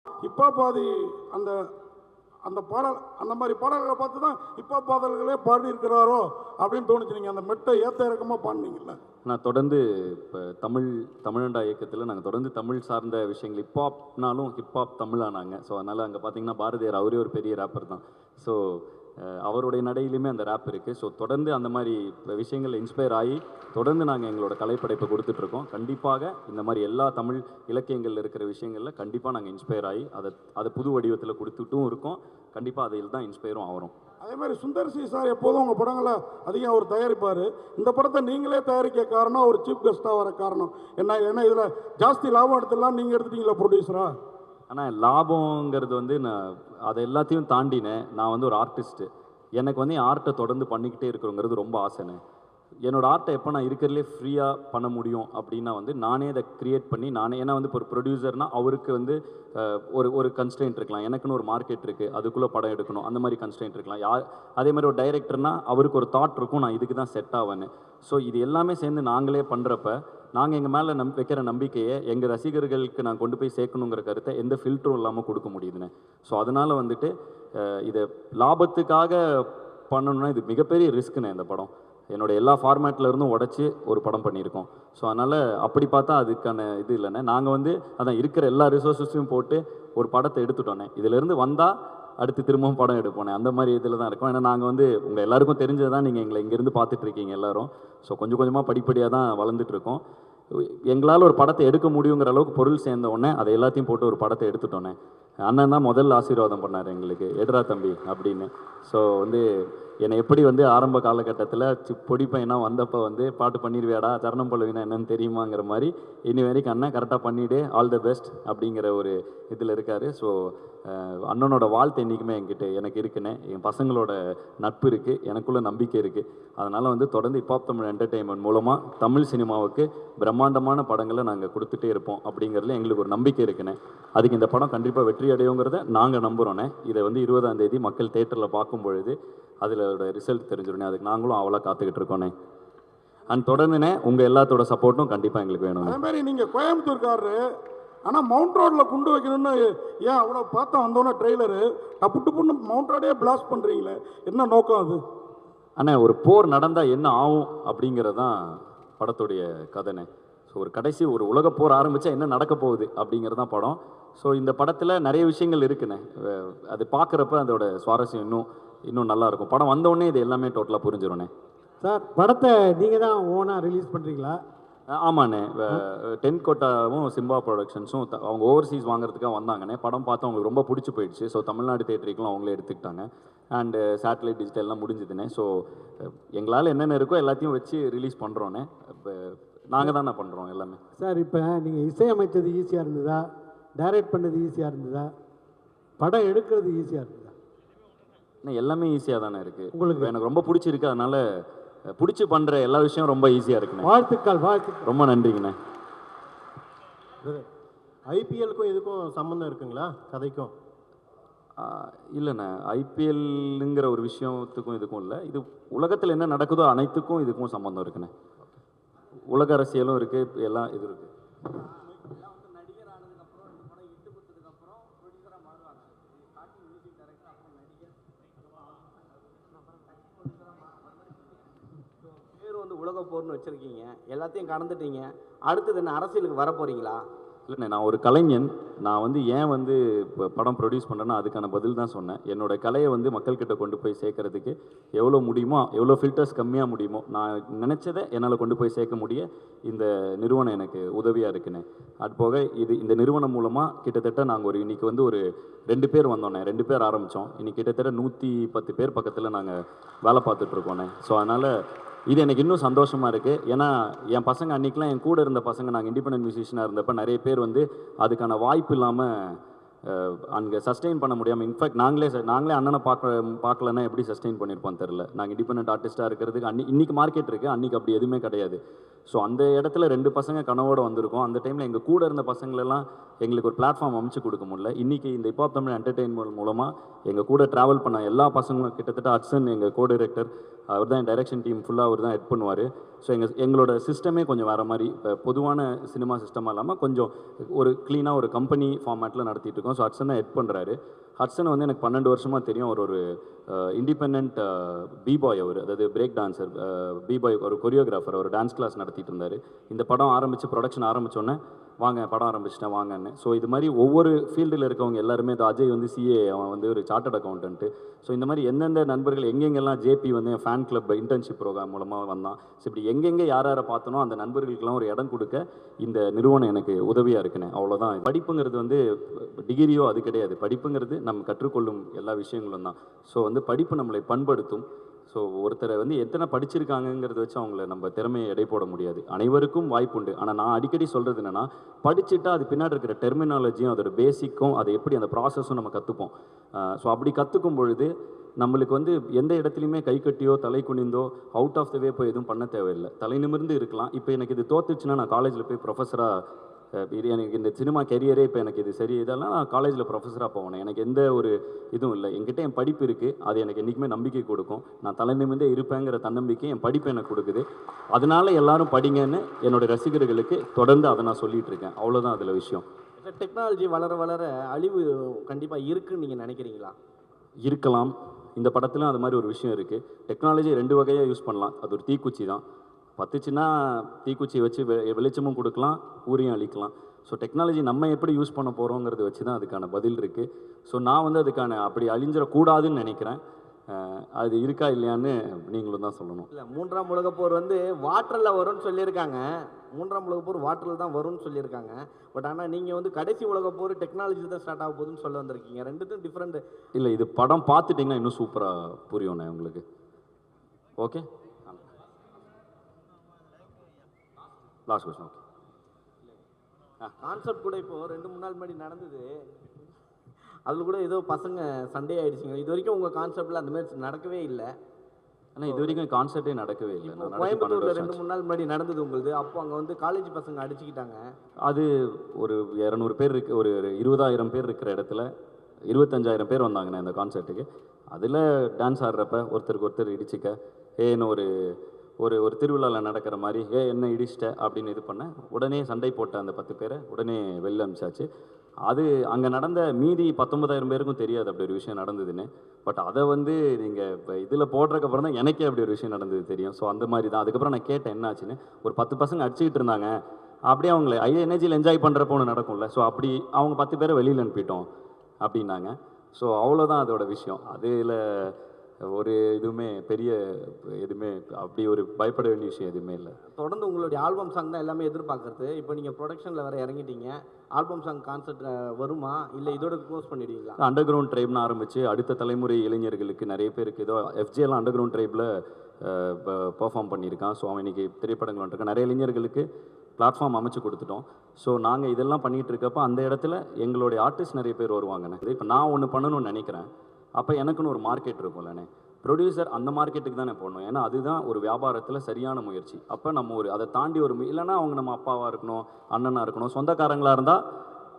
இப்போ பாதி அந்த அந்த பாடல் அந்த மாதிரி பாடல்களை பார்த்து தான் இப்போ பாடல்களே பாடி இருக்கிறாரோ அப்படின்னு தோணுச்சு. நீங்கள் அந்த மெட்டை ஏற்ற இறக்கமாக பாடினீங்கல்ல. நான் தொடர்ந்து இப்போ தமிழண்டா இயக்கத்தில் நாங்கள் தொடர்ந்து தமிழ் சார்ந்த விஷயங்கள் ஹிப்ஹாப்னாலும் ஹிப்ஹாப் தமிழானாங்க. ஸோ அதனால் அங்கே பார்த்தீங்கன்னா பாரதியார் அவரே ஒரு பெரிய ரேப்பர் தான். ஸோ அவருடைய நடையிலுமே அந்த ரேப் இருக்குது. ஸோ தொடர்ந்து அந்த மாதிரி விஷயங்கள் இன்ஸ்பயர் ஆகி தொடர்ந்து நாங்கள் எங்களோட கலைப்படைப்பை கொடுத்துட்ருக்கோம். கண்டிப்பாக இந்த மாதிரி எல்லா தமிழ் இலக்கியங்களில் இருக்கிற விஷயங்களில் கண்டிப்பாக நாங்கள் இன்ஸ்பயர் ஆகி அதை புது வடிவத்தில் கொடுத்துட்டும் இருக்கோம். கண்டிப்பாக அதில் தான் இன்ஸ்பயரும் ஆகிறோம். அதே மாதிரி சுந்தர் சி சார் எப்போதும் உங்கள் படங்களை அதிகம் அவர் தயாரிப்பார். இந்த படத்தை நீங்களே தயாரிக்க காரணம் அவர் சீஃப் கெஸ்ட்டாக வர காரணம் என்ன? ஏன்னா இதில் ஜாஸ்தி லாபம் எடுத்துடலாம், நீங்கள் எடுத்துட்டீங்களா ப்ரொடியூசரா? ஆனால் லாபங்கிறது வந்து நான் அதை எல்லாத்தையும் தாண்டினேன். நான் வந்து ஒரு ஆர்டிஸ்ட்டு. எனக்கு வந்து என் ஆர்ட்டை தொடர்ந்து பண்ணிக்கிட்டே இருக்கிறோங்கிறது ரொம்ப ஆசைனே. என்னோடய ஆர்ட்டை எப்போ நான் இருக்கிறதுலே ஃப்ரீயாக பண்ண முடியும் அப்படின்னா வந்து நானே அதை க்ரியேட் பண்ணி நானே, ஏன்னா வந்து இப்போ ஒரு ப்ரொடியூசர்னால் அவருக்கு வந்து ஒரு கன்ஸ்ட்ரெயின்ட் இருக்கலாம், எனக்குன்னு ஒரு மார்க்கெட் இருக்குது, அதுக்குள்ளே படம் எடுக்கணும், அந்த மாதிரி கன்ஸ்ட்ரெயின்ட் இருக்கலாம். அதே மாதிரி ஒரு டைரக்டர்னால் அவருக்கு ஒரு தாட் இருக்கும், நான் இதுக்கு தான் செட் ஆவேன்னு. ஸோ இது எல்லாமே சேர்ந்து நாங்களே பண்ணுறப்ப நாங்கள் எங்கள் மேலே வைக்கிற நம்பிக்கையை எங்கள் ரசிகர்களுக்கு நான் கொண்டு போய் சேர்க்கணுங்கிற கருத்தை எந்த ஃபில்டரும் இல்லாமல் கொடுக்க முடியுதுன்னு. ஸோ அதனால் வந்துட்டு இதை லாபத்துக்காக பண்ணணுன்னா இது மிகப்பெரிய ரிஸ்க்குண்ணே. இந்த படம் என்னோடய எல்லா ஃபார்மேட்டில் இருந்தும் உடச்சி ஒரு படம் பண்ணியிருக்கோம். ஸோ அதனால் அப்படி பார்த்தா அதுக்கான இது இல்லைண்ணே. நாங்கள் வந்து அதான் இருக்கிற எல்லா ரிசோர்ஸஸையும் போட்டு ஒரு படத்தை எடுத்துட்டோன்னே. இதிலேருந்து வந்தால் அடுத்து திரும்பவும் படம் எடுப்போனே, அந்த மாதிரி இதில் தான் இருக்கோம். ஏன்னா நாங்கள் வந்து உங்கள் எல்லாருக்கும் தெரிஞ்சது தான், நீங்கள் எங்களை இங்கேருந்து பார்த்துட்ருக்கீங்க எல்லோரும். ஸோ கொஞ்சம் கொஞ்சமாக படிப்படியாக தான் வளர்ந்துட்டுருக்கோம். எங்களால் ஒரு படத்தை எடுக்க முடியுங்கிற அளவுக்கு பொருள் சேர்ந்த உடனே அதை எல்லாத்தையும் போட்டு ஒரு படத்தை எடுத்துட்டோன்னே. அண்ணன் தான் முதல் ஆசீர்வாதம் பண்ணார் எங்களுக்கு, எடுறா தம்பி அப்படின்னு. ஸோ வந்து என்னை எப்படி வந்து ஆரம்ப காலகட்டத்தில் பொடி பையனாக வந்தப்போ வந்து பாட்டு பண்ணிடுவியாடா, சரணம் பல்லவினா என்னன்னு தெரியுமாங்கிற மாதிரி இனி வரைக்கும் அண்ணன் கரெக்டாக பண்ணிவிடு, ஆல் த பெஸ்ட் அப்படிங்கிற ஒரு இதில் இருக்கார். ஸோ அண்ணனோட வாழ்த்து என்றைக்குமே எனக்கு இருக்குன்னு, என் பசங்களோட நட்பு இருக்குது, எனக்குள்ள நம்பிக்கை இருக்குது. அதனால் வந்து தொடர்ந்து ஹிப்ஹாப் தமிழ் என்டர்டெயின்மெண்ட் மூலமாக தமிழ் சினிமாவுக்கு பிரம்மாண்டமான படங்களை நாங்கள் கொடுத்துட்டே இருப்போம் அப்படிங்கிறதுல எங்களுக்கு ஒரு நம்பிக்கை இருக்குண்ணே. அதுக்கு இந்த படம் கண்டிப்பாக வெற்றி அடையுங்கிறத நாங்கள் நம்புகிறோண்ணே. இதை வந்து 20ஆம் தேதி மக்கள் தேட்டரில் பார்க்கும் பொழுது அதில் ரிசல்ட் தெரிஞ்சிடனே. அதுக்கு நாங்களும் அவ்வளோ காத்துக்கிட்டு இருக்கோண்ணே. அண்ட் தொடர்ந்துண்ணே உங்கள் எல்லாத்தோட சப்போர்ட்டும் கண்டிப்பாக எங்களுக்கு வேணும். அதே மாதிரி நீங்கள் கோயம்புத்தூர்காரரு, ஆனால் மவுண்ட் ரோடில் குண்டு வைக்கணும்னு ஏன் அவ்வளோ பார்த்தா வந்தோன்னே ட்ரெய்லரு டப்பு டப்புன்னு மவுண்ட் ரோடே பிளாஸ்ட் பண்ணுறீங்களே, என்ன நோக்கம் அது? அண்ணே ஒரு போர் நடந்தால் என்ன ஆகும் அப்படிங்கிறது தான் படத்துடைய கதைண்ணே. ஸோ ஒரு கடைசி ஒரு உலக போர் ஆரம்பித்தா என்ன நடக்க போகுது அப்படிங்கிறது தான் படம். ஸோ இந்த படத்தில் நிறைய விஷயங்கள் இருக்குண்ணே. அது பார்க்குறப்ப அதோட சுவாரஸ்யம் இன்னும் நல்லாயிருக்கும். படம் வந்தோடனே இது எல்லாமே டோட்டலாக புரிஞ்சிடும்ண்ணே. சார் படத்தை நீங்கள் தான் ஓனாக ரிலீஸ் பண்ணுறீங்களா? ஆமாண்ணே. டென்கோட்டாவும் சிம்பா ப்ரொடக்ஷன்ஸும் அவங்க ஓவர்சீஸ் வாங்குறதுக்காக வந்தாங்கண்ணே. படம் பார்த்து அவங்களுக்கு ரொம்ப பிடிச்சி போயிடுச்சு. ஸோ தமிழ்நாடு தேட்டருக்குலாம் அவங்களே எடுத்துக்கிட்டாங்க. அண்டு சேட்டலைட் டிஜிட்டல்லாம் முடிஞ்சுதுண்ணே. ஸோ எங்களால் என்னென்ன இருக்கோ எல்லாத்தையும் வச்சு ரிலீஸ் பண்ணுறோண்ணே. இப்போ நாங்கள் தானே பண்ணுறோம் எல்லாமே. சார் இப்போ நீங்கள் இசையமைத்தது ஈஸியாக இருந்ததா, டைரக்ட் பண்ணது ஈஸியாக இருந்ததா, படம் எடுக்கிறது ஈஸியாக இருந்ததா? எல்லாமே ஈஸியாக தானே இருக்குது. உங்களுக்கு எனக்கு ரொம்ப பிடிச்சிருக்கு. அதனால் பிடிச்சி பண்ணுற எல்லா விஷயம் ரொம்ப ஈஸியாக இருக்குண்ணே. வாழ்த்துக்கள். ரொம்ப நன்றிங்கண்ணே. ஐபிஎல்லுக்கும் இதுக்கும் சம்மந்தம் இருக்குங்களா கதைக்கும்? இல்லைண்ணே, ஐபிஎல்லுங்கிற ஒரு விஷயத்துக்கும் இதுக்கும் இல்லை. இது உலகத்தில் என்ன நடக்குதோ அனைத்துக்கும் இதுக்கும் சம்மந்தம் இருக்குண்ணே. உலக அரசியலும் இருக்குது, எல்லாம் இது இருக்குது. வந்து உலக போர்னு வச்சுருக்கீங்க, எல்லாத்தையும் கடந்துட்டீங்க, அடுத்தது என்ன அரசியலுக்கு வர போகிறீங்களா? இல்லைண்ணே, நான் ஒரு கலைஞன். நான் வந்து ஏன் வந்து இப்போ படம் ப்ரொடியூஸ் பண்ணுறேன்னா அதுக்கான பதில் தான் சொன்னேன். என்னோடய கலையை வந்து மக்கள்கிட்ட கொண்டு போய் சேர்க்கறதுக்கு எவ்வளோ முடியுமோ, எவ்வளோ ஃபில்டர்ஸ் கம்மியாக முடியுமோ, நான் நினச்சதை என்னால் கொண்டு போய் சேர்க்க முடிய இந்த நிறுவனம் எனக்கு உதவியாக இருக்குண்ணே. அது போக இந்த நிறுவனம் மூலமாக கிட்டத்தட்ட நாங்கள் இன்றைக்கி வந்து ஒரு 2 பேர் வந்தோண்ணே. 2 பேர் ஆரம்பித்தோம். இன்றைக்கி கிட்டத்தட்ட 110 பேர் பக்கத்தில் நாங்கள் வேலை பார்த்துட்ருக்கோண்ணே. ஸோ அதனால் இது எனக்கு இன்னும் சந்தோஷமாக இருக்குது. ஏன்னா என் பசங்க அன்றைக்கெலாம் என் கூட இருந்த பசங்க, நாங்கள் இண்டிபெண்டன்ட் மியூசிஷியனாக இருந்தப்போ நிறைய பேர் வந்து அதுக்கான வாய்ப்பு இல்லாமல் அங்கே சஸ்டெயின் பண்ண முடியாமல், இன்ஃபேக்ட் நாங்களே அண்ணனை பார்க்கலன்னா எப்படி சஸ்டெயின் பண்ணியிருப்போம் தெரில. நாங்கள் இண்டிபெண்டன்ட் ஆர்டிஸ்ட்டாக இருக்கிறதுக்கு இன்றைக்கி மார்க்கெட் இருக்குது, அன்றைக்கி அப்படி எதுவுமே கிடையாது. ஸோ அந்த இடத்துல 2 பசங்க கனவோட வந்திருக்கோம். அந்த டைமில் எங்கள் கூட இருந்த பசங்களெல்லாம் எங்களுக்கு ஒரு பிளாட்ஃபார்ம் அமைச்சு கொடுக்க முடியல. இன்றைக்கி இந்த ஹிப்ஹாப் தமிழ் என்டர்டெயின்மெண்ட் மூலமாக எங்கள் கூட ட்ராவல் பண்ண எல்லா பசங்களும், கிட்டத்தட்ட ஹட்சன் எங்கள் கோ டைரக்டர், அவர் தான் டைரக்ஷன் டீம் ஃபுல்லாக அவர் தான் ஹெட் பண்ணுவார். ஸோ எங்களோட சிஸ்டமே கொஞ்சம் வேறு மாதிரி, இப்போ பொதுவான சினிமா சிஸ்டமாக இல்லாமல் கொஞ்சம் ஒரு க்ளீனாக ஒரு கம்பெனி ஃபார்மேட்டில் நடத்திட்டு இருக்கோம். ஸோ ஹட்சன் தான் ஹெட் பண்ணுறாரு. ஹட்சன் வந்து எனக்கு 12 வருஷமாக தெரியும். அவர் ஒரு இண்டிபெண்ட் பிபாய், அவர் அதாவது பிரேக் டான்சர், பிபாய், ஒரு கொரியோகிராஃபர், அவர் டான்ஸ் கிளாஸ் நடத்திட்டு இருந்தார். இந்த படம் ஆரம்பித்து ப்ரொடக்ஷன் ஆரம்பித்தோன்னே வாங்க படம் ஆரம்பிச்சிட்டேன் வாங்கன்னு. ஸோ இது மாதிரி ஒவ்வொரு ஃபீல்டில் இருக்கவங்க எல்லாருமே, இது அஜய் வந்து சிஏ, அவன் வந்து ஒரு சார்ட்டர்ட் அக்கௌண்டன்ட்டு. ஸோ இந்த மாதிரி எந்தெந்த நண்பர்கள் எங்கெங்கெல்லாம் ஜேபி வந்து என் ஃபேன் கிளப் இன்டர்ன்ஷிப் ப்ரோக்ராம் மூலமாக வந்தான். ஸோ இப்படி எங்கெங்கே யார் யாரை பார்த்தனோ அந்த நண்பர்களுக்கெல்லாம் ஒரு இடம் கொடுக்க இந்த நிறுவனம் எனக்கு உதவியாக இருக்குன்னு. அவ்வளோதான். படிப்புங்கிறது வந்து டிகிரியோ அது கிடையாது. படிப்புங்கிறது நம்ம கற்றுக்கொள்ளும் எல்லா விஷயங்களும் தான். ஸோ வந்து படிப்பு நம்மளை பண்படுத்தும். ஸோ ஒருத்தரை வந்து எத்தனை படிச்சிருக்காங்கங்கிறத வச்சு அவங்கள நம்ம திறமையை எடை போட முடியாது. அனைவருக்கும் வாய்ப்புண்டு. ஆனால் நான் அடிக்கடி சொல்கிறது என்னென்னா, படிச்சுட்டா அது பின்னாடி இருக்கிற டெர்மினாலஜியும் அதோட பேசிக்கும், அதை எப்படி அந்த ப்ராசஸும் நம்ம கற்றுப்போம். ஸோ அப்படி கற்றுக்கும் பொழுது நம்மளுக்கு வந்து எந்த இடத்துலையுமே கை கட்டியோ தலை குனிந்தோ அவுட் ஆஃப் த வே போய் எதுவும் பண்ண தேவையில்லை. தலை நிமிர்ந்து இருக்கலாம். இப்போ எனக்கு இது தோத்துச்சுன்னா நான் காலேஜில் போய் ப்ரொஃபஸராக, எனக்கு இந்த சினிமா கெரியரே இப்போ எனக்கு இது சரி இதெல்லாம் நான் காலேஜில் ப்ரொஃபஸராக போவேன். எனக்கு எந்த ஒரு இதுவும் இல்லை. என்கிட்ட என் படிப்பு இருக்குது. அது எனக்கு என்றைக்குமே நம்பிக்கை கொடுக்கும். நான் தலை நிமிர்ந்தே இருப்பேங்கிற தன்னம்பிக்கை என் படிப்பு எனக்கு கொடுக்குது. அதனால் எல்லாரும் படிங்கன்னு என்னோடய ரசிகர்களுக்கு தொடர்ந்து அதை நான் சொல்லிகிட்டு இருக்கேன். அவ்வளோதான் அதில் விஷயம். டெக்னாலஜி வளர வளர அழிவு கண்டிப்பாக இருக்குன்னு நீங்கள் நினைக்கிறீங்களா? இருக்கலாம். இந்த படத்துலையும் அது மாதிரி ஒரு விஷயம் இருக்குது. டெக்னாலஜி 2 வகையாக யூஸ் பண்ணலாம். அது ஒரு தீக்குச்சி தான். பத்துச்சுன்னா தீக்குச்சி வச்சு வெளிச்சமும் கொடுக்கலாம், ஊரையும் அழிக்கலாம். ஸோ டெக்னாலஜி நம்ம எப்படி யூஸ் பண்ண போகிறோங்கிறத வச்சு தான் அதுக்கான பதில் இருக்குது. ஸோ நான் வந்து அதுக்கான அப்படி அழிஞ்சிடக்கூடாதுன்னு நினைக்கிறேன். அது இருக்கா இல்லையான்னு நீங்களும் தான் சொல்லணும். இல்லை, 3ஆம் உலகப்போர் வந்து வாட்டரில் வரும்னு சொல்லியிருக்காங்க. 3ஆம் உலகப்போர் வாட்டரில் தான் வரும்னு சொல்லியிருக்காங்க. பட் ஆனால் நீங்கள் வந்து கடைசி உலகப்போர் டெக்னாலஜி தான் ஸ்டார்ட் ஆக போகுதுன்னு சொல்ல வந்திருக்கீங்க. ரெண்டுத்தும் டிஃப்ரெண்ட். இல்லை, இது படம் பார்த்துட்டிங்கன்னா இன்னும் சூப்பராக புரியும்ண்ணே உங்களுக்கு. Okay, last question. Okay, concept கூட இப்போது 2-3 நாள் முன்னாடி நடந்தது. அதில் கூட ஏதோ பசங்க சண்டே ஆகிடுச்சிங்க. இது வரைக்கும் உங்கள் கான்செப்டில் அந்த மாதிரி நடக்கவே இல்லை. ஆனால் இது வரைக்கும் கான்செப்டே நடக்கவே இல்லை. கோயம்புத்தூரில் 2-3 நாள் முன்னாடி நடந்தது உங்களுது. அப்போ அங்கே வந்து காலேஜ் பசங்க அடிச்சுக்கிட்டாங்க. அது ஒரு 200 பேர் இருக்கு, ஒரு 20,000 பேர் இருக்கிற இடத்துல 25,000 பேர் வந்தாங்கண்ணே அந்த கான்செர்ட்டுக்கு. அதில் டான்ஸ் ஆடுறப்ப ஒருத்தருக்கு ஒருத்தர் இடிச்சிக்க, ஏன்னு ஒரு ஒரு ஒரு திருவிழாவில் நடக்கிற மாதிரி என்ன இடிச்சிட்ட அப்படின்னு இது பண்ண, உடனே சண்டை போட்ட அந்த 10 பேரை உடனே வெளில அனுப்பிச்சாச்சு. அது அங்கே நடந்த மீதி 19,000 பேருக்கும் தெரியாது அப்படி ஒரு விஷயம் நடந்ததுன்னு. பட் அதை வந்து நீங்கள் இப்போ இதில் போடுறதுக்கப்புறம் தான் எனக்கே அப்படி ஒரு விஷயம் நடந்தது தெரியும். ஸோ அந்த மாதிரி தான். அதுக்கப்புறம் நான் கேட்டேன் என்ன ஆச்சுன்னு. ஒரு 10 பசங்க அடிச்சுக்கிட்டு இருந்தாங்க. அப்படியே அவங்கள எனர்ஜியில் என்ஜாய் பண்ணுறப்போ ஒன்று நடக்கும்ல. ஸோ அப்படி அவங்க 10 பேரை வெளியில் அனுப்பிட்டோம் அப்படின்னாங்க. ஸோ அவ்வளோதான் அதோட விஷயம். அதில் ஒரு எதுவுமே பெரிய எதுவுமே அப்படி ஒரு பயப்பட வேண்டிய விஷயம் எதுவுமே இல்லை. தொடர்ந்து உங்களுடைய ஆல்பம் சாங் தான் எல்லாமே எதிர்பார்க்குறது. இப்போ நீங்கள் ப்ரொடக்ஷனில் வேறு இறங்கிட்டீங்க. ஆல்பம் சாங் கான்செப்ட் வருமா, இல்லை இதோட க்ளோஸ் பண்ணிடுவீங்களா? அண்டர் கிரவுண்ட் ட்ரைப்னு ஆரம்பித்து அடுத்த தலைமுறை இளைஞர்களுக்கு நிறைய பேருக்கு ஏதோ எஃப்ஜேலாம் அண்டர் கிரவுண்ட் ட்ரைபில் பெர்ஃபார்ம் பண்ணியிருக்கான். ஸோ அவன் இன்றைக்கி திரைப்படங்கள் வந்துருக்கான். நிறைய இளைஞர்களுக்கு பிளாட்ஃபார்ம் அமைச்சு கொடுத்துட்டோம். ஸோ நாங்கள் இதெல்லாம் பண்ணிகிட்டு இருக்கப்போ அந்த இடத்துல எங்களுடைய ஆர்டிஸ்ட் நிறைய பேர் வருவாங்கண்ணே. இப்போ நான் ஒன்று பண்ணணும்னு நினைக்கிறேன். அப்போ எனக்குன்னு ஒரு மார்க்கெட் இருக்கும்லண்ணே. ப்ரொடியூசர் அந்த மார்க்கெட்டுக்கு தானே போடணும். ஏன்னா அதுதான் ஒரு வியாபாரத்தில் சரியான முயற்சி. அப்போ நம்ம ஒரு அதை தாண்டி ஒரு இல்லைன்னா அவங்க நம்ம அப்பாவாக இருக்கணும், அண்ணனாக இருக்கணும், சொந்தக்காரங்களாக இருந்தால்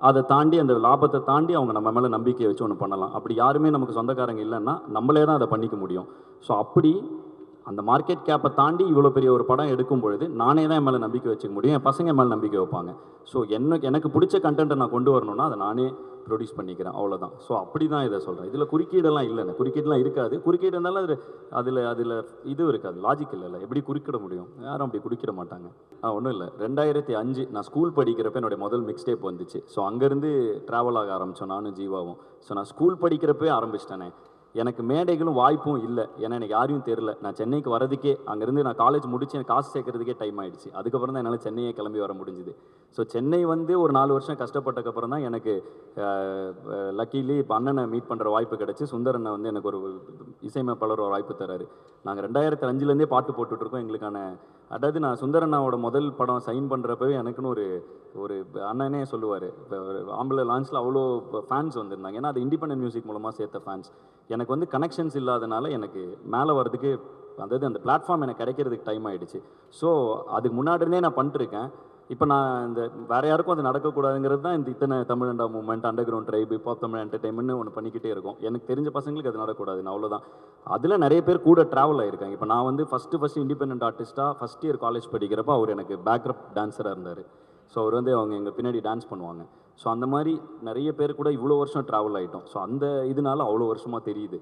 அதை தாண்டி அந்த லாபத்தை தாண்டி அவங்க நம்ம மேலே நம்பிக்கையை வச்சு ஒன்று பண்ணலாம். அப்படி யாருமே நமக்கு சொந்தக்காரங்க இல்லைன்னா நம்மளே தான் அதை பண்ணிக்க முடியும். ஸோ அப்படி அந்த மார்க்கெட் கேப்பை தாண்டி இவ்வளோ பெரிய ஒரு படம் எடுக்கும் பொழுது நானே தான் என் மேலே நம்பிக்கை வச்சுக்க முடியும். என் பசங்க மேலே நம்பிக்கை வைப்பாங்க. ஸோ எனக்கு பிடிச்ச கண்டென்ட்டை நான் கொண்டு வரணும்னா அதை நானே ப்ரொடியூஸ் பண்ணிக்கிறேன். அவ்வளோதான். ஸோ அப்படி தான் இதை சொல்கிறேன். இதில் குறுக்கீடெல்லாம் இல்லைண்ணே. குறுக்கீடெலாம் இருக்காது. குறுக்கீடு இருந்தாலும் அதில் இது இருக்காது, லாஜிக் இல்லைல்ல. எப்படி குறுக்கிட முடியும்? யாரும் அப்படி குறுக்கிட மாட்டாங்க. ஒன்றும் இல்லை. 2005 நான் ஸ்கூல் படிக்கிறப்ப என்னுடைய முதல் மிக்ஸ் டேப் வந்துச்சு. ஸோ அங்கேருந்து ட்ராவல் ஆக ஆரம்பித்தோம் நானும் ஜீவாவும். ஸோ நான் ஸ்கூல் படிக்கிறப்பே ஆரம்பிச்சிட்டேனே. எனக்கு மேடைகளும் வாய்ப்பும் இல்லை. ஏன்னா எனக்கு யாரையும் தெரில. நான் சென்னைக்கு வரதுக்கே, அங்கேருந்து நான் காலேஜ் முடிச்சு எனக்கு காசு சேர்க்கறதுக்கே டைம் ஆகிடுச்சு. அதுக்கப்புறம் தான் என்னால் சென்னையே கிளம்பி வர முடிஞ்சுது. ஸோ சென்னை வந்து ஒரு 4 வருஷம் கஷ்டப்பட்டக்கப்புறம் தான் எனக்கு லக்கிலி இப்போ அண்ணனை மீட் பண்ணுற வாய்ப்பு கிடச்சி. சுந்தரண்ணை வந்து எனக்கு ஒரு இசையமைப்பாளர் ஒரு வாய்ப்பு தராரு. நாங்கள் 2005லேருந்தே பாட்டு போட்டுட்ருக்கோம். எங்களுக்கான அதாவது நான் சுந்தரண்ணாவோட முதல் படம் சைன் பண்ணுறப்பவே எனக்குன்னு ஒரு அண்ணனே சொல்லுவார், இப்போ ஆம்பளை லான்ச்சில் அவ்வளோ ஃபேன்ஸ் வந்திருந்தாங்க. ஏன்னா அது இண்டிபெண்டன்ட் மியூசிக் மூலமாக சேர்த்த ஃபேன்ஸ். எனக்கு வந்து கனெக்ஷன்ஸ் இல்லாதனால எனக்கு மேலே வர்றதுக்கு அதாவது அந்த பிளாட்ஃபார்ம் எனக்கு கிடைக்கிறதுக்கு டைம் ஆகிடுச்சு. ஸோ அதுக்கு முன்னாடி இருந்தே நான் பண்ணிட்டுருக்கேன். இப்போ நான் இந்த வேறு யாருக்கும் அது நடக்கக்கூடாதுங்கிறது தான் இந்த இத்தனை தமிழண்டா movement, underground tribe, hip hop Tamil என்டர்டைன்மெண்ட்னு ஒன்று பண்ணிக்கிட்டே இருக்கும். எனக்கு தெரிஞ்ச பசங்களுக்கு அது நடக்கக்கூடாதுன்னு அவ்வளோதான். அதில் நிறைய பேர் கூட ட்ராவல் ஆகிருக்காங்க. இப்போ நான் வந்து ஃபஸ்ட்டு இண்டிபெண்டன்ட் ஆர்டிஸ்ட்டாக ஃபஸ்ட் இயர் காலேஜ் படிக்கிறப்ப அவர் எனக்கு பேக்ரப் டான்ஸராக இருந்தார். ஸோ அவர் வந்து அவங்க எங்கள் பின்னாடி டான்ஸ் பண்ணுவாங்க. ஸோ அந்த மாதிரி நிறைய பேர் கூட இவ்வளோ வருஷம் ட்ராவல் ஆகிட்டோம். ஸோ அந்த இதனால அவ்வளோ வருஷமாக தெரியுது.